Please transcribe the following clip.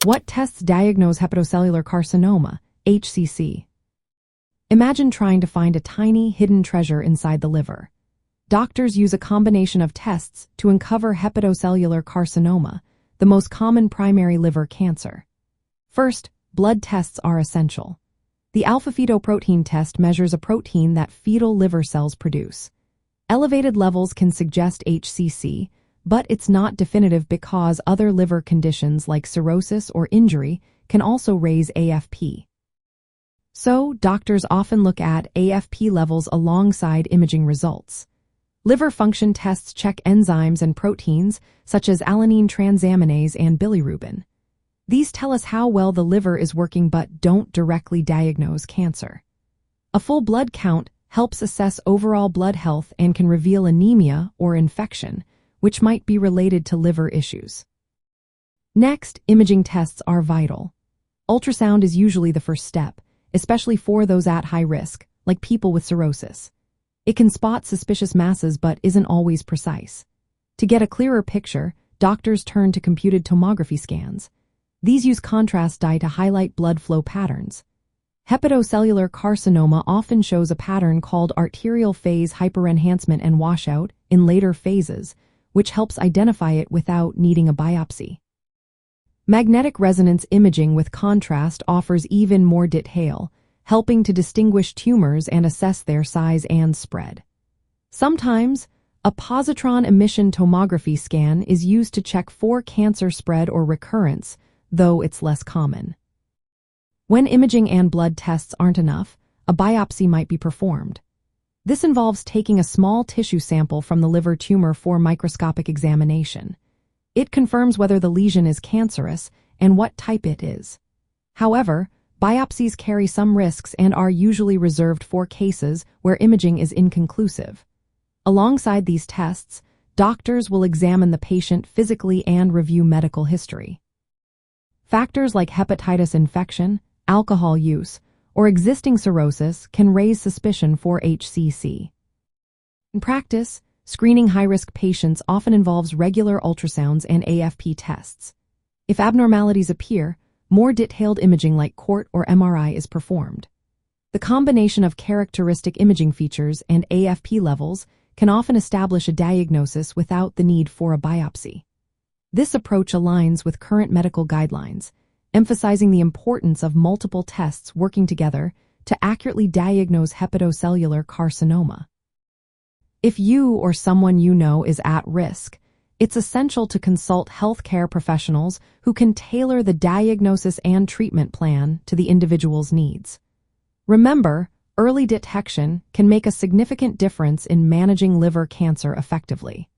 What tests diagnose hepatocellular carcinoma, HCC? Imagine trying to find a tiny, hidden treasure inside the liver. Doctors use a combination of tests to uncover hepatocellular carcinoma, the most common primary liver cancer. First, blood tests are essential. The alpha-fetoprotein test measures a protein that fetal liver cells produce. Elevated levels can suggest HCC, but it's not definitive because other liver conditions like cirrhosis or injury can also raise AFP. So, doctors often look at AFP levels alongside imaging results. Liver function tests check enzymes and proteins such as alanine transaminase and bilirubin. These tell us how well the liver is working but don't directly diagnose cancer. A full blood count helps assess overall blood health and can reveal anemia or infection, which might be related to liver issues. Next, imaging tests are vital. Ultrasound is usually the first step, especially for those at high risk, like people with cirrhosis. It can spot suspicious masses but isn't always precise. To get a clearer picture, doctors turn to computed tomography scans. These use contrast dye to highlight blood flow patterns. Hepatocellular carcinoma often shows a pattern called arterial phase hyperenhancement and washout in later phases, which helps identify it without needing a biopsy. Magnetic resonance imaging with contrast offers even more detail, helping to distinguish tumors and assess their size and spread. Sometimes, a positron emission tomography scan is used to check for cancer spread or recurrence, though it's less common. When imaging and blood tests aren't enough, a biopsy might be performed. This involves taking a small tissue sample from the liver tumor for microscopic examination. It confirms whether the lesion is cancerous and what type it is. However, biopsies carry some risks and are usually reserved for cases where imaging is inconclusive. Alongside these tests, doctors will examine the patient physically and review medical history. Factors like hepatitis infection, alcohol use, or existing cirrhosis can raise suspicion for HCC. In practice, screening high-risk patients often involves regular ultrasounds and AFP tests. If abnormalities appear, more detailed imaging like CORT or MRI is performed. The combination of characteristic imaging features and AFP levels can often establish a diagnosis without the need for a biopsy. This approach aligns with current medical guidelines, emphasizing the importance of multiple tests working together to accurately diagnose hepatocellular carcinoma. If you or someone you know is at risk, it's essential to consult healthcare professionals who can tailor the diagnosis and treatment plan to the individual's needs. Remember, early detection can make a significant difference in managing liver cancer effectively.